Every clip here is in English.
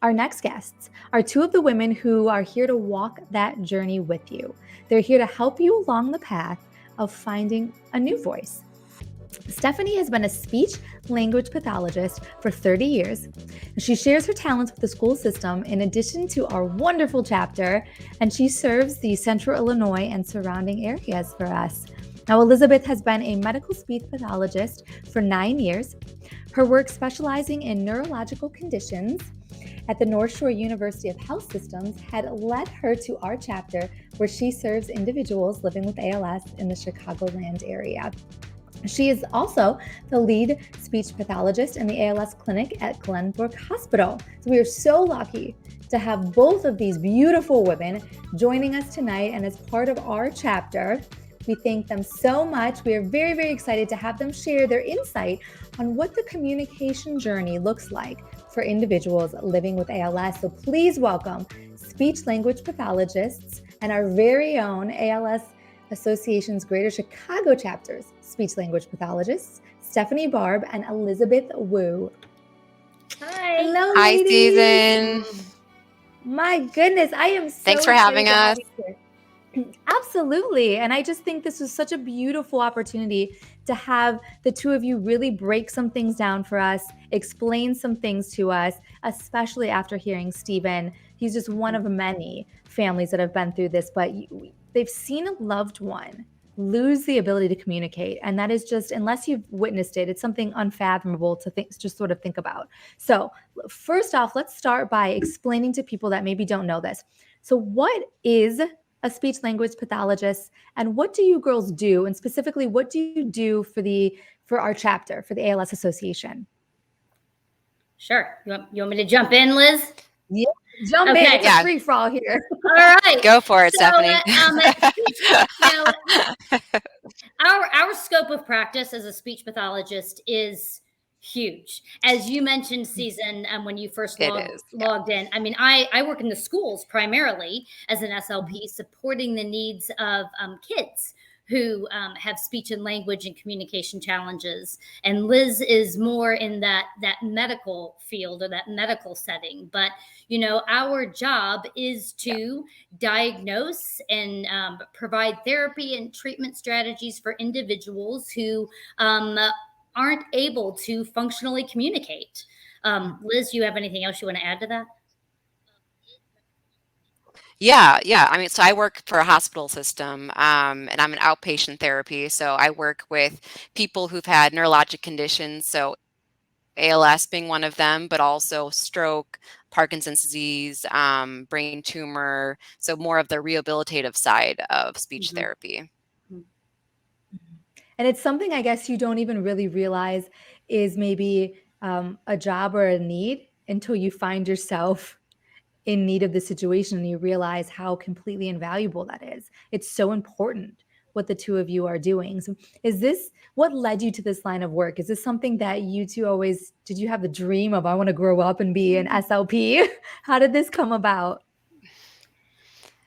Our next guests are two of the women who are here to walk that journey with you. They're here to help you along the path of finding a new voice. Stephanie has been a speech language pathologist for 30 years. She shares her talents with the school system in addition to our wonderful chapter, and she serves the Central Illinois and surrounding areas for us. Now, Elizabeth has been a medical speech pathologist for 9 years. Her work specializing in neurological conditions at the North Shore University of Health Systems had led her to our chapter where she serves individuals living with ALS in the Chicagoland area. She is also the lead speech pathologist in the ALS clinic at Glenbrook Hospital. So we are so lucky to have both of these beautiful women joining us tonight and as part of our chapter. We thank them so much. We are very, very excited to have them share their insight on what the communication journey looks like for individuals living with ALS. So please welcome speech language pathologists and our very own ALS Association's Greater Chicago chapter's speech language pathologists, Stephanie Barb and Elizabeth Wu. Hi. Hello, Hi, ladies. Susan. My goodness, I am so Thanks for having us. Absolutely. And I just think this was such a beautiful opportunity to have the two of you really break some things down for us, explain some things to us, especially after hearing Stephen. He's just one of many families that have been through this, but they've seen a loved one lose the ability to communicate. And that is just, unless you've witnessed it, it's something unfathomable to think, just sort of think about. So first off, let's start by explaining to people that maybe don't know this. So what is a speech language pathologist, and what do you girls do? And specifically, what do you do for our chapter, for the ALS Association? Sure. You want me to jump in, Liz? Yeah, jump in. It's a free for all here. All right. Go for it, Stephanie. Our scope of practice as a speech pathologist is huge. As you mentioned, Susan, when you first logged in, I mean, I work in the schools primarily as an SLP, supporting the needs of kids who have speech and language and communication challenges. And Liz is more in that medical field or that medical setting. But, you know, our job is to diagnose and provide therapy and treatment strategies for individuals who aren't able to functionally communicate. Liz, you have anything else you want to add to that? Yeah. I mean, so I work for a hospital system, and I'm an outpatient therapy. So I work with people who've had neurologic conditions. So ALS being one of them, but also stroke, Parkinson's disease, brain tumor. So more of the rehabilitative side of speech therapy. And it's something I guess you don't even really realize is maybe a job or a need until you find yourself in need of the situation and you realize how completely invaluable that is. It's so important what the two of you are doing. So what led you to this line of work? Is this something that you two always, did you have the dream of, I want to grow up and be an SLP? How did this come about?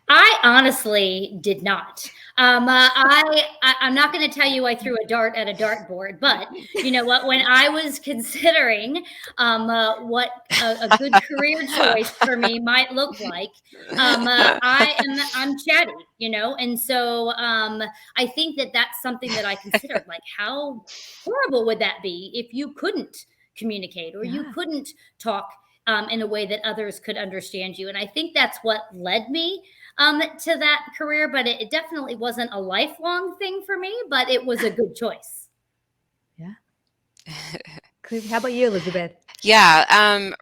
I honestly did not. I'm not going to tell you I threw a dart at a dartboard, but you know what? When I was considering what a good career choice for me might look like, I'm chatty, you know, and so I think that's something that I considered. Like, how horrible would that be if you couldn't communicate or you couldn't talk in a way that others could understand you? And I think that's what led me to that career, but it definitely wasn't a lifelong thing for me, but it was a good choice. Yeah. How about you, Elizabeth? Yeah.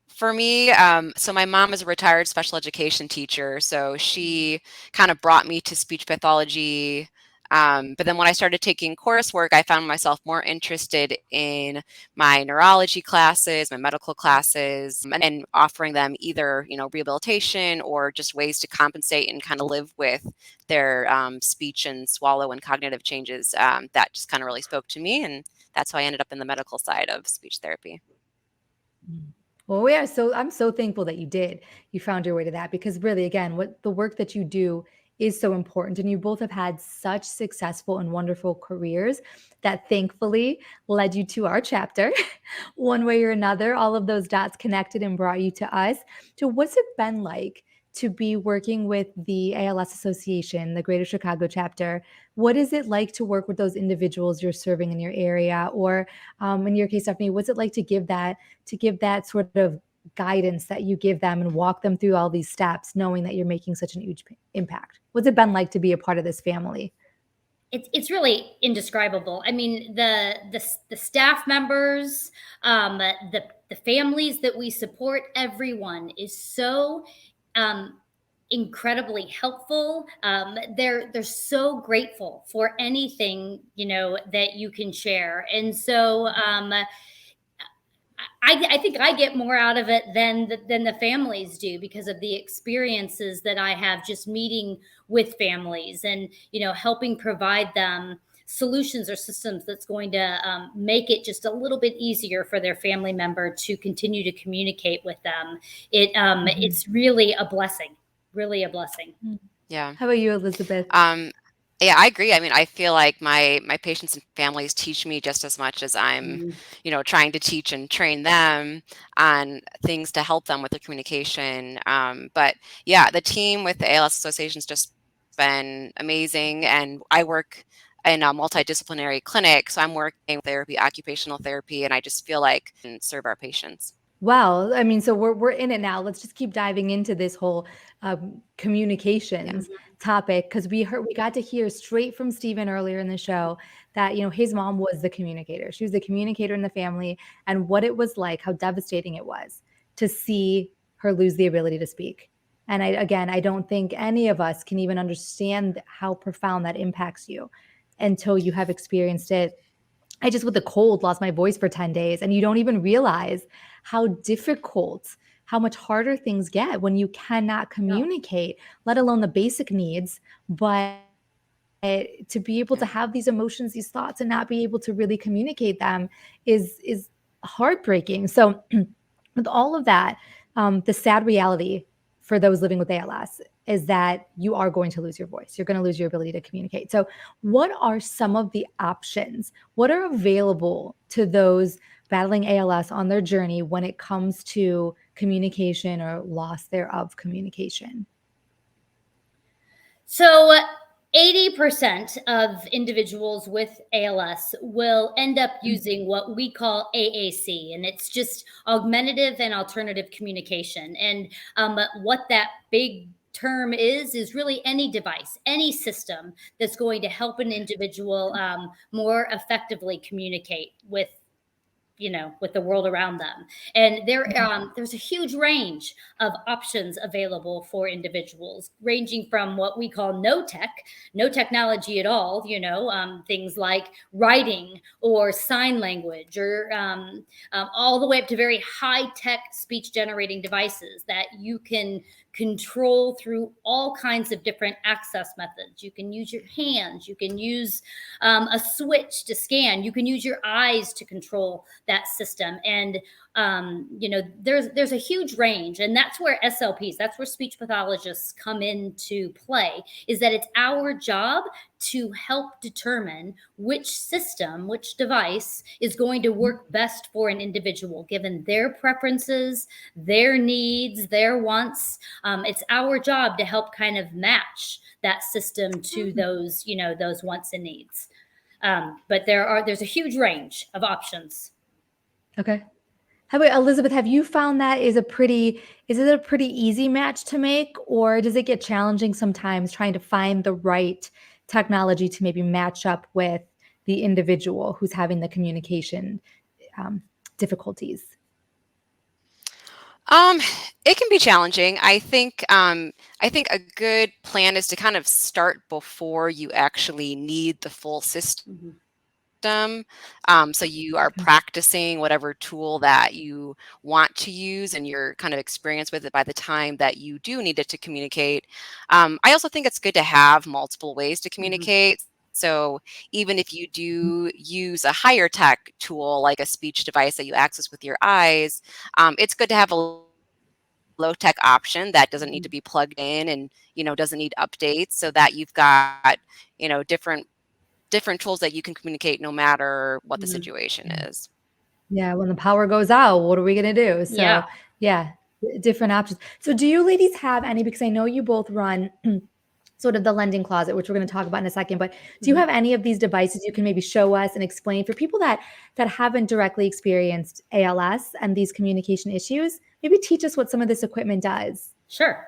For me, so my mom is a retired special education teacher, so she kind of brought me to speech pathology. But then when I started taking coursework, I found myself more interested in my neurology classes, my medical classes, and offering them either, you know, rehabilitation or just ways to compensate and kind of live with their speech and swallow and cognitive changes. That just kind of really spoke to me, and that's how I ended up in the medical side of speech therapy. Well, I'm so thankful that you found your way to that, because really, again, what the work that you do is so important. And you both have had such successful and wonderful careers that thankfully led you to our chapter one way or another. All of those dots connected and brought you to us. So what's it been like to be working with the ALS Association, the Greater Chicago chapter? What is it like to work with those individuals you're serving in your area? Or in your case, Stephanie, what's it like to give that sort of guidance that you give them and walk them through all these steps, knowing that you're making such an huge impact? What's it been like to be a part of this family? It's really indescribable. I mean, the staff members, the families that we support, everyone is so incredibly helpful. They're so grateful for anything that you can share, and so I think I get more out of it than the families do, because of the experiences that I have just meeting with families and helping provide them solutions or systems that's going to make it just a little bit easier for their family member to continue to communicate with them. It's really a blessing, really a blessing. Yeah. How about you, Elizabeth? Yeah, I agree. I mean, I feel like my patients and families teach me just as much as I'm, trying to teach and train them on things to help them with their communication. But yeah, the team with the ALS Association's just been amazing, and I work in a multidisciplinary clinic, so I'm working therapy, occupational therapy, and I just feel like I can serve our patients. Well, I mean, so we're in it now. Let's just keep diving into this whole communications topic, because we got to hear straight from Stephen earlier in the show that his mom was the communicator. She was the communicator in the family, and what it was like, how devastating it was to see her lose the ability to speak. And I don't think any of us can even understand how profound that impacts you until you have experienced it. I just, with the cold, lost my voice for 10 days, and you don't even realize how difficult, how much harder things get when you cannot communicate, let alone the basic needs. But to be able to have these emotions, these thoughts, and not be able to really communicate them is heartbreaking. So with all of that, the sad reality for those living with ALS is that you are going to lose your voice. You're going to lose your ability to communicate. So what are some of the options? What are available to those battling ALS on their journey when it comes to communication or loss thereof communication? So 80% of individuals with ALS will end up using what we call AAC, and it's just augmentative and alternative communication. And what that big term is really any device, any system that's going to help an individual more effectively communicate with the world around them. And there's a huge range of options available for individuals, ranging from what we call no technology at all, things like writing or sign language, or all the way up to very high tech speech generating devices that you can control through all kinds of different access methods. You can use your hands, you can use a switch to scan, you can use your eyes to control that system. And there's a huge range, and that's where SLPs, that's where speech pathologists come into play, is that it's our job to help determine which system, which device is going to work best for an individual, given their preferences, their needs, their wants. It's our job to help kind of match that system to those wants and needs. But there's a huge range of options. Okay. How about Elizabeth? Have you found that is it a pretty easy match to make, or does it get challenging sometimes trying to find the right technology to maybe match up with the individual who's having the communication difficulties? It can be challenging. I think a good plan is to kind of start before you actually need the full system. So you are practicing whatever tool that you want to use, and you're kind of experienced with it by the time that you do need it to communicate. I also think it's good to have multiple ways to communicate. So even if you do use a higher tech tool like a speech device that you access with your eyes, it's good to have a low-tech option that doesn't need to be plugged in and, doesn't need updates, so that you've got, different tools that you can communicate no matter what the situation is. Yeah, when the power goes out, what are we gonna do? So, yeah, different options. So do you ladies have any, because I know you both run sort of the lending closet, which we're going to talk about in a second, but do you have any of these devices you can maybe show us and explain for people that haven't directly experienced ALS and these communication issues? Maybe teach us what some of this equipment does. Sure.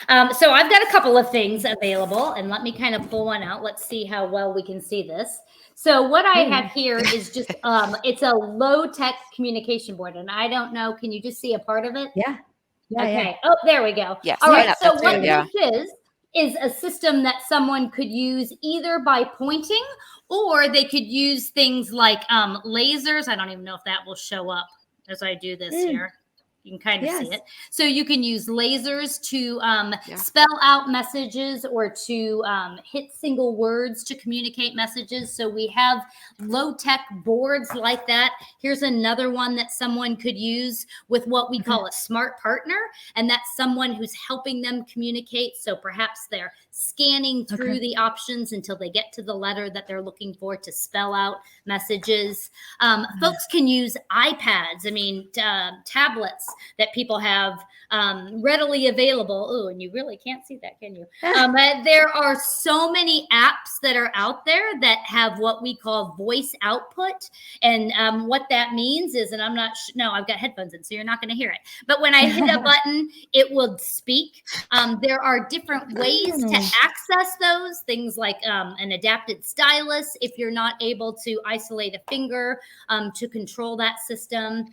So I've got a couple of things available, and let me kind of pull one out. Let's see how well we can see this. So what I have here is just, it's a low-tech communication board, and I don't know, can you just see a part of it? Yeah. Okay. Oh, there we go. Yes. All right. Yeah, So what good. this is a system that someone could use either by pointing, or they could use things like lasers. I don't even know if that will show up as I do this here. You can kind of see it. So you can use lasers to spell out messages or to hit single words to communicate messages. So we have low-tech boards like that. Here's another one that someone could use with what we call a smart partner, and that's someone who's helping them communicate. So perhaps they're scanning through the options until they get to the letter that they're looking for to spell out messages. Folks can use iPads, tablets that people have readily available. Oh, and you really can't see that, can you? There are so many apps that are out there that have what we call voice output. And what that means is, and I'm not, no, I've got headphones in, so you're not going to hear it. But when I hit a button, it will speak. There are different ways to access those, things like an adapted stylus if you're not able to isolate a finger to control that system.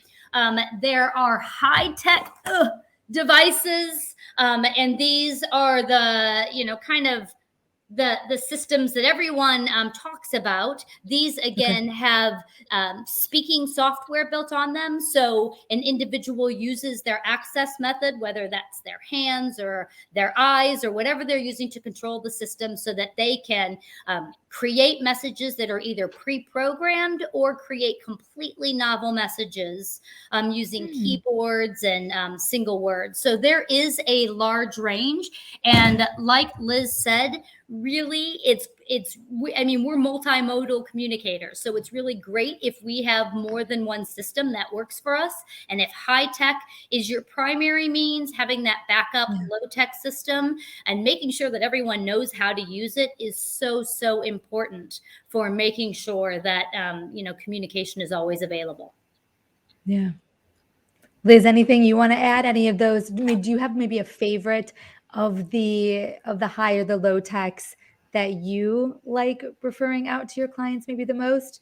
There are high-tech devices, and these are the, kind of the systems that everyone talks about. These, again, have speaking software built on them. So an individual uses their access method, whether that's their hands or their eyes or whatever they're using to control the system, so that they can create messages that are either pre-programmed or create completely novel messages using keyboards and single words. So there is a large range. And like Liz said, really, we're multimodal communicators. So it's really great if we have more than one system that works for us. And if high tech is your primary means, having that backup low tech system and making sure that everyone knows how to use it is so, so important for making sure that, communication is always available. Yeah. Liz, anything you want to add? Any of those? Do you have maybe a favorite of the high or the low techs that you like referring out to your clients maybe the most?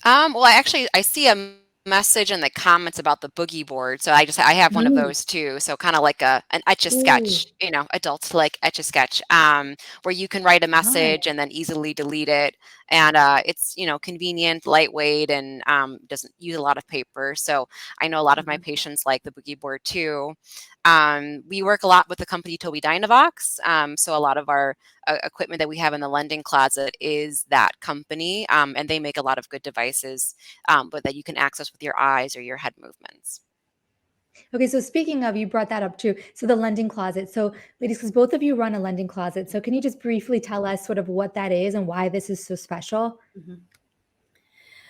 Well, I see a message in the comments about the boogie board, so I have one of those too. So kind of like an Etch-a-Sketch, adults like Etch-a-Sketch, where you can write a message and then easily delete it, and it's convenient, lightweight, and doesn't use a lot of paper. So I know a lot of my patients like the boogie board too. We work a lot with the company Tobii Dynavox, so a lot of our equipment that we have in the lending closet is that company, and they make a lot of good devices, but that you can access with your eyes or your head movements. Okay, so speaking of, you brought that up too. So the lending closet. So ladies, because both of you run a lending closet, so can you just briefly tell us sort of what that is and why this is so special?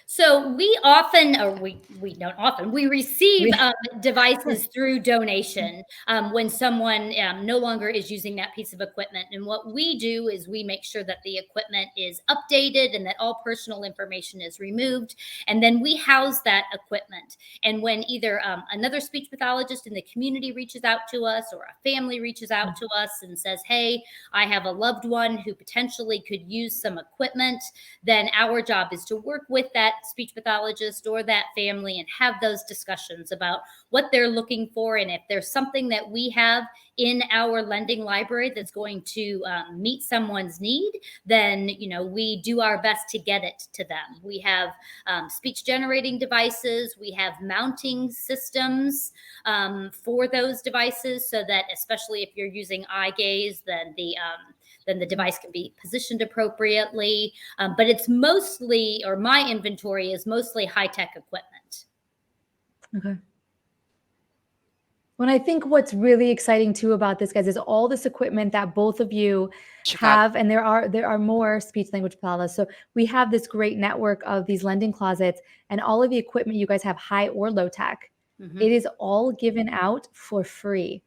So we often, or we don't often, we receive devices through donation when someone no longer is using that piece of equipment. And what we do is we make sure that the equipment is updated and that all personal information is removed. And then we house that equipment. And when either another speech pathologist in the community reaches out to us, or a family reaches out to us and says, hey, I have a loved one who potentially could use some equipment, then our job is to work with that speech pathologist or that family and have those discussions about what they're looking for. And if there's something that we have in our lending library that's going to meet someone's need, then we do our best to get it to them. We have speech generating devices. We have mounting systems for those devices, so that especially if you're using eye gaze, then the device can be positioned appropriately. But it's mostly, or my inventory is mostly high-tech equipment. Okay. When I think what's really exciting too about this, guys, is all this equipment that both of you Chicago. have, and there are more speech language pathologists. So we have this great network of these lending closets, and all of the equipment you guys have, high or low tech, it is all given out for free.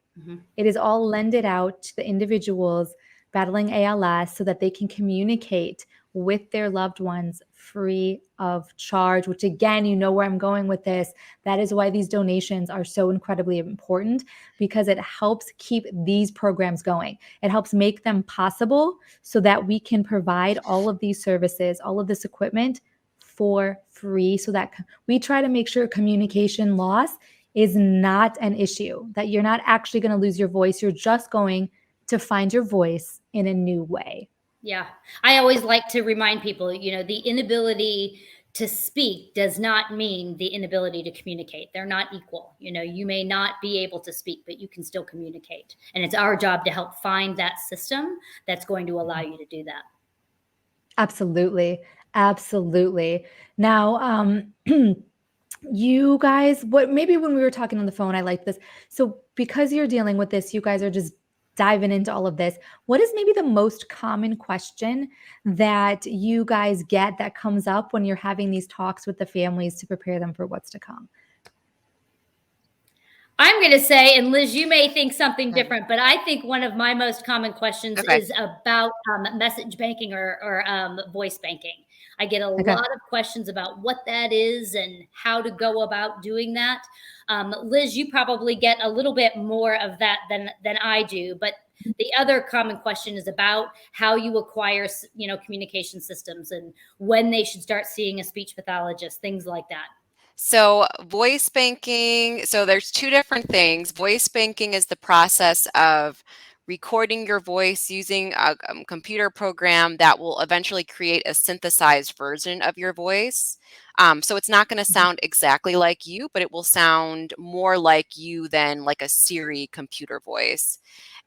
It is all lended out to the individuals battling ALS so that they can communicate with their loved ones free of charge, which again, you know where I'm going with this. That is why these donations are so incredibly important, because it helps keep these programs going. It helps make them possible so that we can provide all of these services, all of this equipment for free, so that we try to make sure communication loss is not an issue, that you're not actually going to lose your voice. You're just going to find your voice in a new way. Yeah. I always like to remind people, you know, the inability to speak does not mean the inability to communicate. They're not equal. You know, you may not be able to speak, but you can still communicate. And it's our job to help find that system that's going to allow you to do that. Absolutely. Absolutely. Now, you guys, what maybe when we were talking on the phone, I liked this. So because you're dealing with this, you guys are just diving into all of this. What is maybe the most common question that you guys get that comes up when you're having these talks with the families to prepare them for what's to come? I'm going to say, and Liz, you may think something different, but I think one of my most common questions is about message banking or voice banking. I get a lot of questions about what that is and how to go about doing that. Liz, you probably get a little bit more of that than I do, but the other common question is about how you acquire, you know, communication systems and when they should start seeing a speech pathologist, things like that. So voice banking, so there's two different things. Voice banking is the process of recording your voice using a computer program that will eventually create a synthesized version of your voice. So it's not going to sound exactly like you, but it will sound more like you than like a Siri computer voice.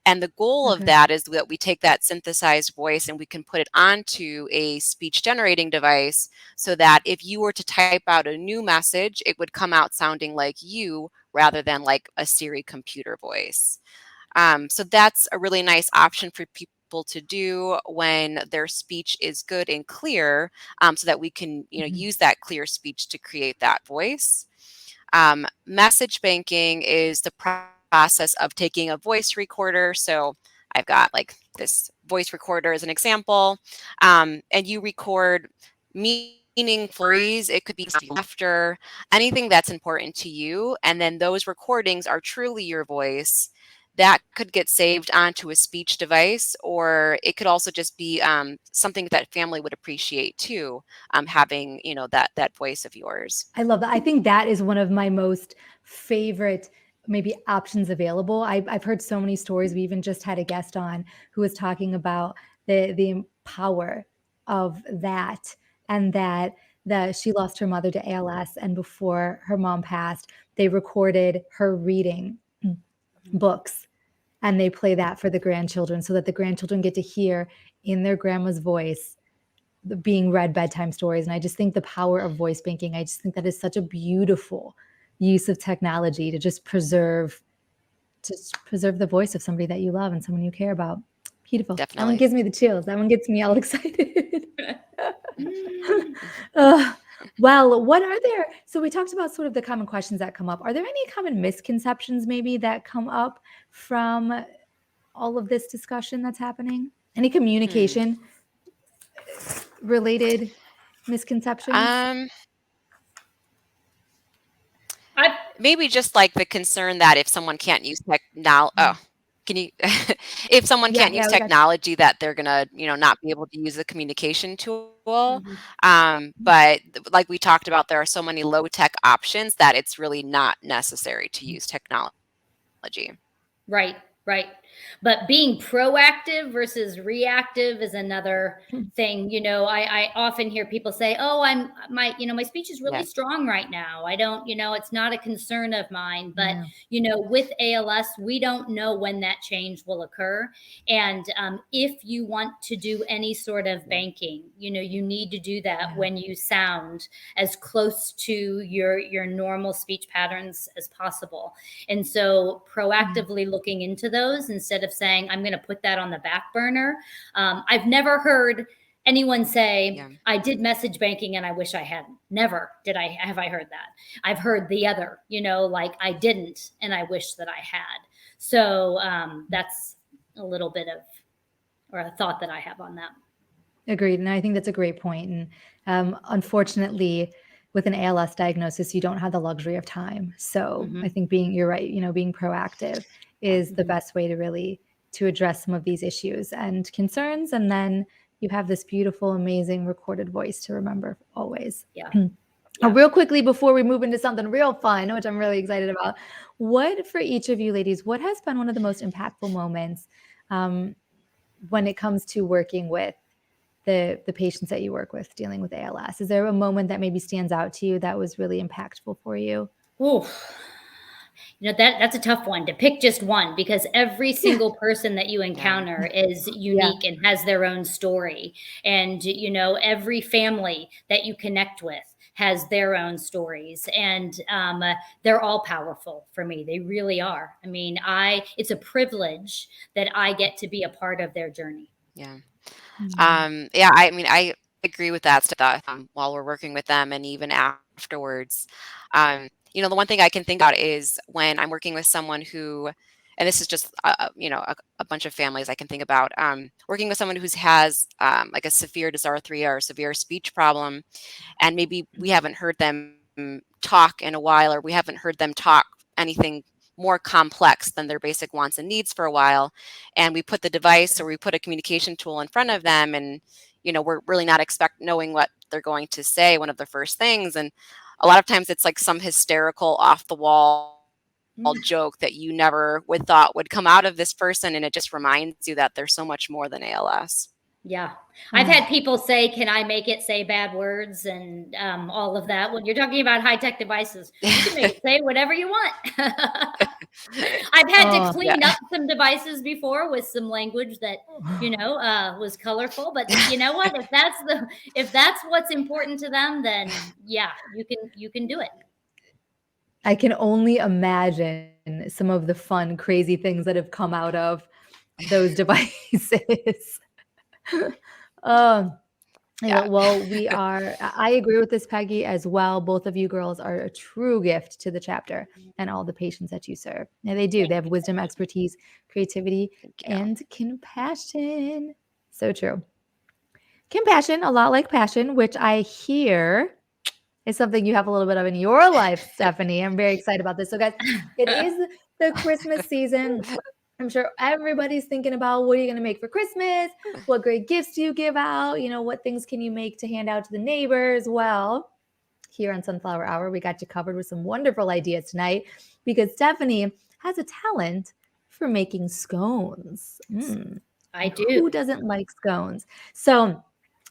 And the goal of that is that we take that synthesized voice and we can put it onto a speech generating device so that if you were to type out a new message, it would come out sounding like you rather than like a Siri computer voice. So that's a really nice option for people to do when their speech is good and clear, so that we can, you know, use that clear speech to create that voice. Message banking is the process of taking a voice recorder. So I've got like this voice recorder as an example, and you record meaningful stories. It could be laughter, anything that's important to you. And then those recordings are truly your voice. That could get saved onto a speech device, or it could also just be something that family would appreciate too, having, you know, that voice of yours. I love that. I think that is one of my most favorite maybe options available. I've heard so many stories. We even just had a guest on who was talking about the power of that, and that she lost her mother to ALS, and before her mom passed, they recorded her reading books, and they play that for the grandchildren so that the grandchildren get to hear in their grandma's voice being read bedtime stories. And I just think the power of voice banking, I just think that is such a beautiful use of technology to just preserve the voice of somebody that you love and someone you care about. Beautiful. Definitely. That one gives me the chills. That one gets me all excited. Well, what are there? So we talked about sort of the common questions that come up. Are there any common misconceptions maybe that come up from all of this discussion that's happening? Any communication related misconceptions? Maybe just like the concern that if someone can't use if someone can't use technology, that they're gonna, you know, not be able to use a communication tool. But like we talked about, there are so many low tech options that it's really not necessary to use technology. Right. But being proactive versus reactive is another thing. I often hear people say, "Oh, my speech is really Yeah. strong right now. I don't, it's not a concern of mine." But Yeah. with ALS, we don't know when that change will occur. And if you want to do any sort of banking, you need to do that Yeah. when you sound as close to your normal speech patterns as possible. And so proactively looking into those instead of saying, I'm going to put that on the back burner. I've never heard anyone say, Yeah. I did message banking and I wish I hadn't. Never have I heard that. I've heard the other, like I didn't and I wish that I had. So that's a little bit of, or a thought that I have on that. Agreed. And I think that's a great point. And unfortunately, with an ALS diagnosis, you don't have the luxury of time. So I think you're right, being proactive is the best way to address some of these issues and concerns. And then you have this beautiful, amazing recorded voice to remember always. Yeah. Real quickly, before we move into something real fun, which I'm really excited about, what for each of you ladies, what has been one of the most impactful moments when it comes to working with the patients that you work with dealing with ALS? Is there a moment that maybe stands out to you that was really impactful for you? Oh, that's a tough one to pick just one, because every single person that you encounter is unique and has their own story. And, every family that you connect with has their own stories, and they're all powerful for me. They really are. I mean, it's a privilege that I get to be a part of their journey. Yeah. Mm. Yeah, I mean, I agree with that stuff while we're working with them and even afterwards. The one thing I can think about is when I'm working with someone who, and this is just, a bunch of families I can think about, working with someone who has like a severe dysarthria or severe speech problem, and maybe we haven't heard them talk in a while, or we haven't heard them talk anything more complex than their basic wants and needs for a while, and we put the device or we put a communication tool in front of them, and we're really not knowing what they're going to say, one of the first things, and a lot of times it's like some hysterical off the wall joke that you never would thought would come out of this person, and it just reminds you that there's so much more than ALS. Yeah. I've had people say, can I make it say bad words and all of that? When you're talking about high-tech devices, you can make it say whatever you want. I've had to clean up some devices before with some language that, was colorful. But you know what? If that's what's important to them, then yeah, you can do it. I can only imagine some of the fun, crazy things that have come out of those devices. Yeah. Well, I agree with this, Peggy, as well. Both of you girls are a true gift to the chapter and all the patients that you serve. And they do. They have wisdom, expertise, creativity, and compassion. So true. Compassion, a lot like passion, which I hear is something you have a little bit of in your life, Stephanie. I'm very excited about this. So, guys, it is the Christmas season. I'm sure everybody's thinking about, what are you going to make for Christmas? What great gifts do you give out? What things can you make to hand out to the neighbors? Well, here on Sunflower Hour, we got you covered with some wonderful ideas tonight, because Stephanie has a talent for making scones. I do. Who doesn't like scones? So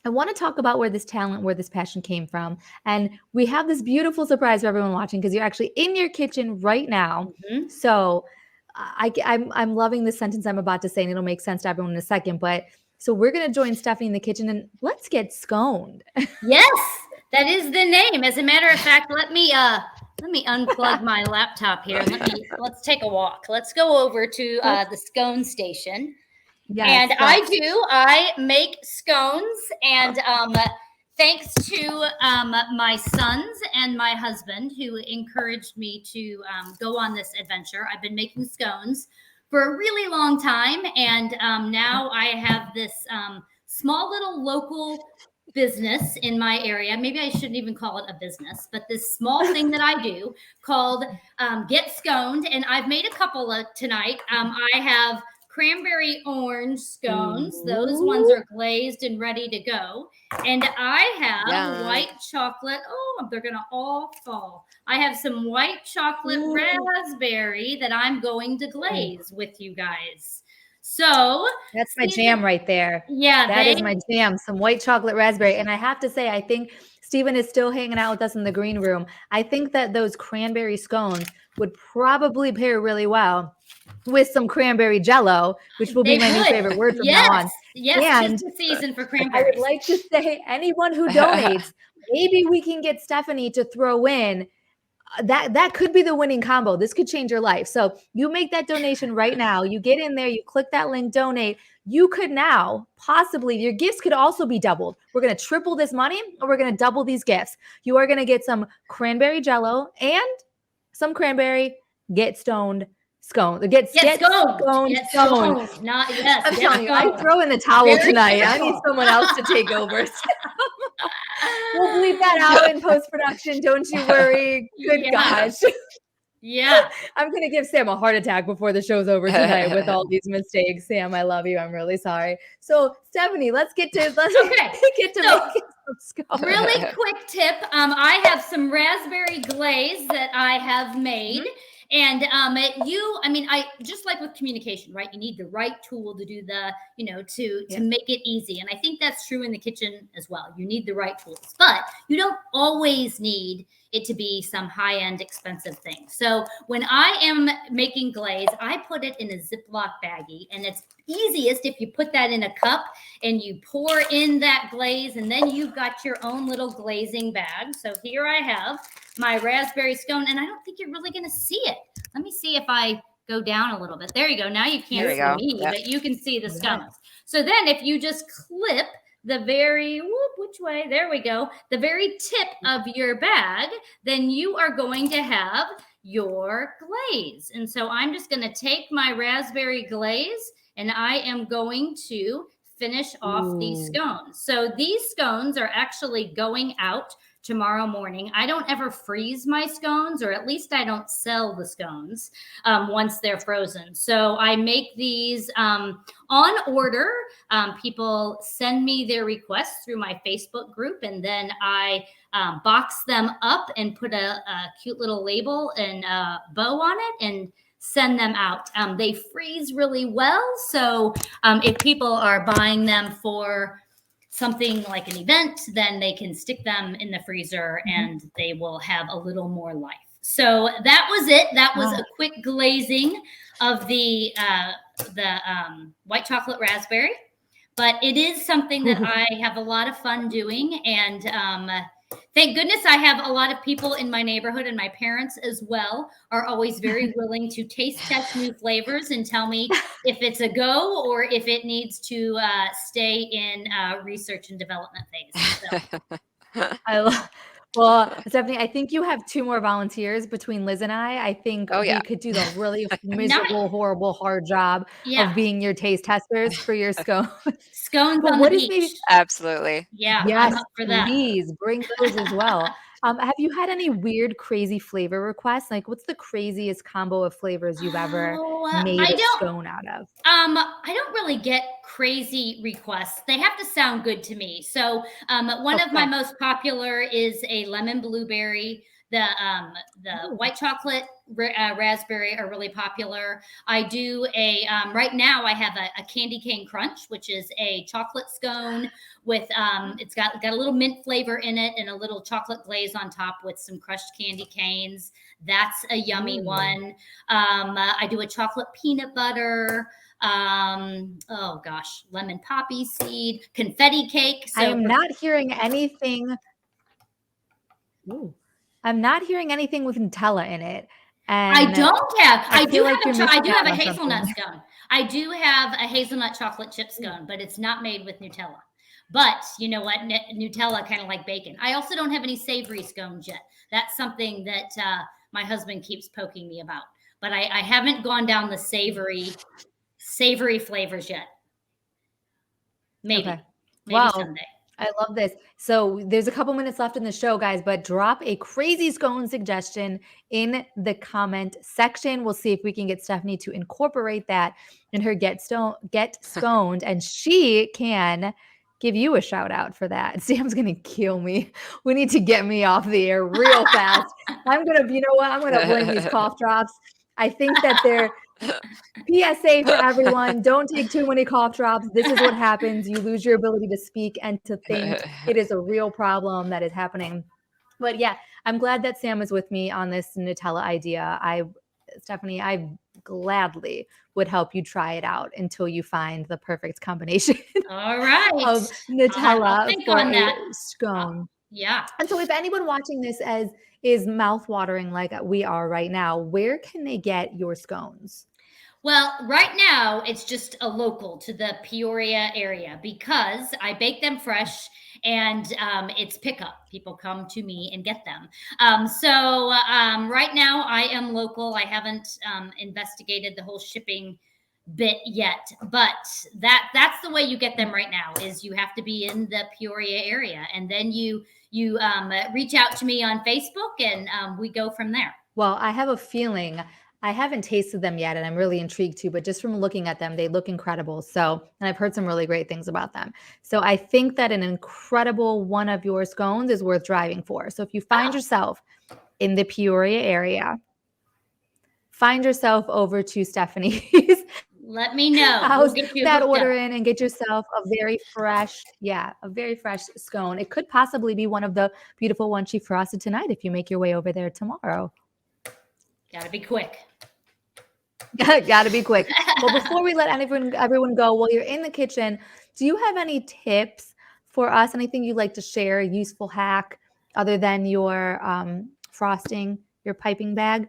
I want to talk about where this talent, where this passion came from. And we have this beautiful surprise for everyone watching, because you're actually in your kitchen right now. So I'm loving this sentence I'm about to say, and it'll make sense to everyone in a second. But so we're going to join Stephanie in the kitchen, and let's get sconed. Yes, that is the name. As a matter of fact, let me unplug my laptop here. Let's take a walk. Let's go over to the scone station. Yes, and I make scones, and thanks to my sons and my husband, who encouraged me to go on this adventure. I've been making scones for a really long time, and now I have this small little local business in my area. Maybe I shouldn't even call it a business, but this small thing that I do called Get Sconed, and I've made a couple of tonight. I have cranberry orange scones. Those ones are glazed and ready to go. And I have white chocolate. Oh, they're going to all fall. I have some white chocolate raspberry that I'm going to glaze with you guys. So that's my jam right there. Yeah, that is my jam. Some white chocolate raspberry. And I have to say, I think Stephen is still hanging out with us in the green room. I think that those cranberry scones would probably pair really well with some cranberry jello, which will be my new favorite word from now on. Yes, And tis the season for I cranberries. would like to say, anyone who donates, maybe we can get Stephanie to throw in that could be the winning combo. This could change your life. So you make that donation right now. You get in there, you click that link, donate. You could now possibly, your gifts could also be doubled. We're going to triple this money, or we're going to double these gifts. You are going to get some cranberry jello and some cranberry get stoned scone. Get stoned. Not yes. I'm telling you, I throw in the towel tonight. I need someone else to take over. We'll bleep that out in post-production. Don't you worry. Good gosh. Yeah. I'm going to give Sam a heart attack before the show's over tonight with all these mistakes. Sam, I love you. I'm really sorry. So, Stephanie, let's get to making some scones. Really quick tip. I have some raspberry glaze that I have made. And I just like with communication, right? You need the right tool to do the, to make it easy. And I think that's true in the kitchen as well. You need the right tools, but you don't always need it to be some high-end expensive thing. So when I am making glaze, I put it in a Ziploc baggie, and it's easiest if you put that in a cup and you pour in that glaze, and then you've got your own little glazing bag. So here I have my raspberry scone, and I don't think you're really going to see it. Let me see if I go down a little bit. There you go. Now you can't see me, but you can see the scones. So then if you just clip the very, which way? There we go. The very tip of your bag, then you are going to have your glaze. And so I'm just going to take my raspberry glaze, and I am going to finish off these scones. So these scones are actually going out tomorrow morning. I don't ever freeze my scones, or at least I don't sell the scones once they're frozen. So I make these on order. People send me their requests through my Facebook group, and then I box them up and put a cute little label and a bow on it and send them out. They freeze really well. So if people are buying them for something like an event, then they can stick them in the freezer and they will have a little more life. So that was it. That was a quick glazing of the white chocolate raspberry, but it is something that I have a lot of fun doing. And thank goodness I have a lot of people in my neighborhood, and my parents as well are always very willing to taste test new flavors and tell me if it's a go or if it needs to stay in research and development phase. So. Well, Stephanie, I think you have 2 more volunteers between Liz and I. I think we could do the really miserable, horrible, hard job of being your taste testers for your scones. Scones on the beach. Absolutely. Yeah, yes, I'm up for that. Please bring those as well. Have you had any weird, crazy flavor requests? Like, what's the craziest combo of flavors you've ever made a scone out of? I don't really get crazy requests. They have to sound good to me. So one of my most popular is a lemon blueberry. The white chocolate raspberry are really popular. I do right now I have a candy cane crunch, which is a chocolate scone with it's got a little mint flavor in it and a little chocolate glaze on top with some crushed candy canes. That's a yummy one. I do a chocolate peanut butter. Lemon poppy seed, confetti cake. So I am not hearing anything. I'm not hearing anything with Nutella in it. And I don't have. I do have a scone. hazelnut scone. I do have a hazelnut chocolate chip scone, but it's not made with Nutella. But you know what? Nutella kind of like bacon. I also don't have any savory scones yet. That's something that my husband keeps poking me about. But I haven't gone down the savory flavors yet. Maybe someday. I love this. So there's a couple minutes left in the show, guys, but drop a crazy scone suggestion in the comment section. We'll see if we can get Stephanie to incorporate that in her Get Sconed, and she can give you a shout out for that. Sam's going to kill me. We need to get me off the air real fast. I'm going to blame these cough drops. I think that PSA for everyone, don't take too many cough drops. This is what happens. You lose your ability to speak and to think. It is a real problem that is happening. But yeah, I'm glad that Sam is with me on this Nutella idea. Stephanie, I gladly would help you try it out until you find the perfect combination All right. of Nutella for a scone. Yeah. And so if anyone watching this is mouth-watering like we are right now, where can they get your scones? Well, right now it's just a local to the Peoria area because I bake them fresh and it's pickup. People come to me and get them. So right now I am local. I haven't investigated the whole shipping bit yet, but that's the way you get them right now is you have to be in the Peoria area, and then you reach out to me on Facebook and we go from there. Well, I have a feeling I haven't tasted them yet, and I'm really intrigued too, but just from looking at them, they look incredible. So, and I've heard some really great things about them. So I think that an incredible one of your scones is worth driving for. So if you find yourself in the Peoria area, find yourself over to Stephanie's. Let me know. We'll get you that order in and get yourself a very fresh scone. It could possibly be one of the beautiful ones she frosted tonight if you make your way over there tomorrow. Gotta be quick. Gotta be quick. Well, before we let everyone go, while you're in the kitchen, do you have any tips for us? Anything you'd like to share, a useful hack other than your frosting, your piping bag?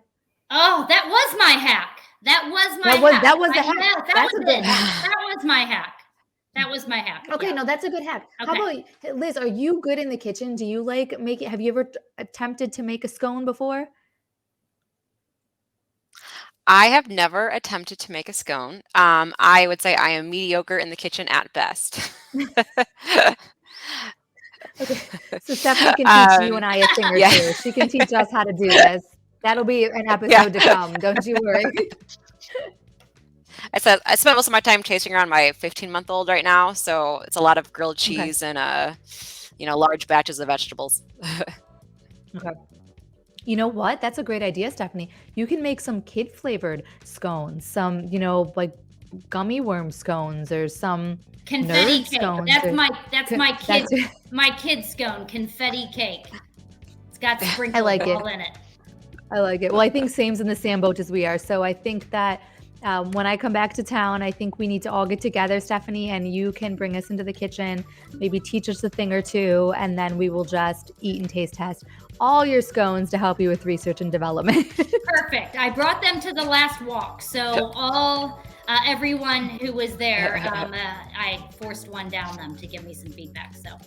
Oh, that was my hack. That was the hack. That was the hack. Yeah, that was it. That was my hack. That was my hack. Okay, no, that's a good hack. Okay. How about Liz? Are you good in the kitchen? Do you like make it? Have you ever attempted to make a scone before? I have never attempted to make a scone. I would say I am mediocre in the kitchen at best. Okay, so Stephanie can teach you and I a thing or two. She can teach us how to do this. That'll be an episode to come. Don't you worry. I spent most of my time chasing around my 15-month-old right now, so it's a lot of grilled cheese and large batches of vegetables. Okay. You know what? That's a great idea, Stephanie. You can make some kid-flavored scones, some, like gummy worm scones or some confetti cake. Scones my kid scone, confetti cake. It's got sprinkles all in it. I like it. Well, I think Sam's in the same boat as we are. So I think that when I come back to town, I think we need to all get together, Stephanie, and you can bring us into the kitchen, maybe teach us a thing or two, and then we will just eat and taste test all your scones to help you with research and development. Perfect. I brought them to the last walk. So everyone who was there, I forced one down them to give me some feedback. So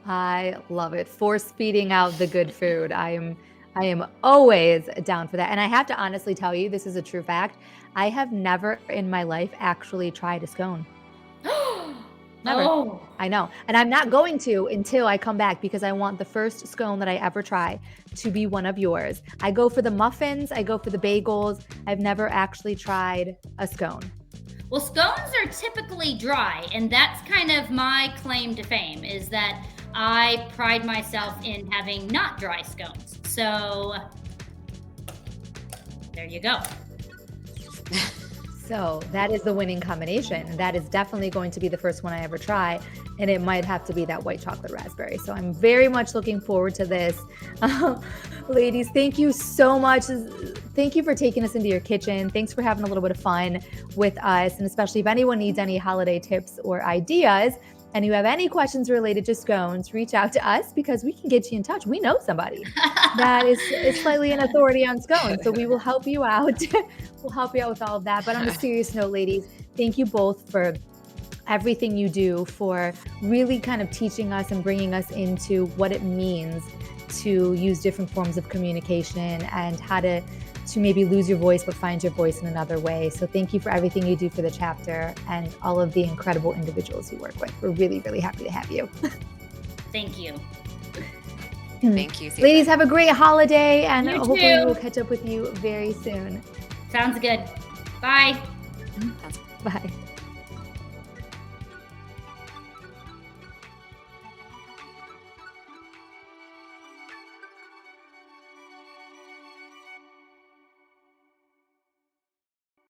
I love it. Force feeding out the good food. I am always down for that. And I have to honestly tell you, this is a true fact. I have never in my life actually tried a scone. Never. Oh. I know. And I'm not going to until I come back because I want the first scone that I ever try to be one of yours. I go for the muffins. I go for the bagels. I've never actually tried a scone. Well, scones are typically dry, and that's kind of my claim to fame is that I pride myself in having not dry scones. So there you go. So that is the winning combination. That is definitely going to be the first one I ever try. And it might have to be that white chocolate raspberry. So I'm very much looking forward to this. Ladies, thank you so much. Thank you for taking us into your kitchen. Thanks for having a little bit of fun with us. And especially if anyone needs any holiday tips or ideas, and you have any questions related to scones, reach out to us because we can get you in touch. We know somebody that is slightly an authority on scones. So we will help you out. We'll help you out with all of that. But on a serious note, ladies, thank you both for everything you do, for really kind of teaching us and bringing us into what it means to use different forms of communication and how to maybe lose your voice but find your voice in another way. So thank you for everything you do for the chapter and all of the incredible individuals you work with. We're really, really happy to have you. Thank you. Thank you. Ladies, have a great holiday, and hopefully we'll catch up with you very soon. Sounds good. Bye. Bye.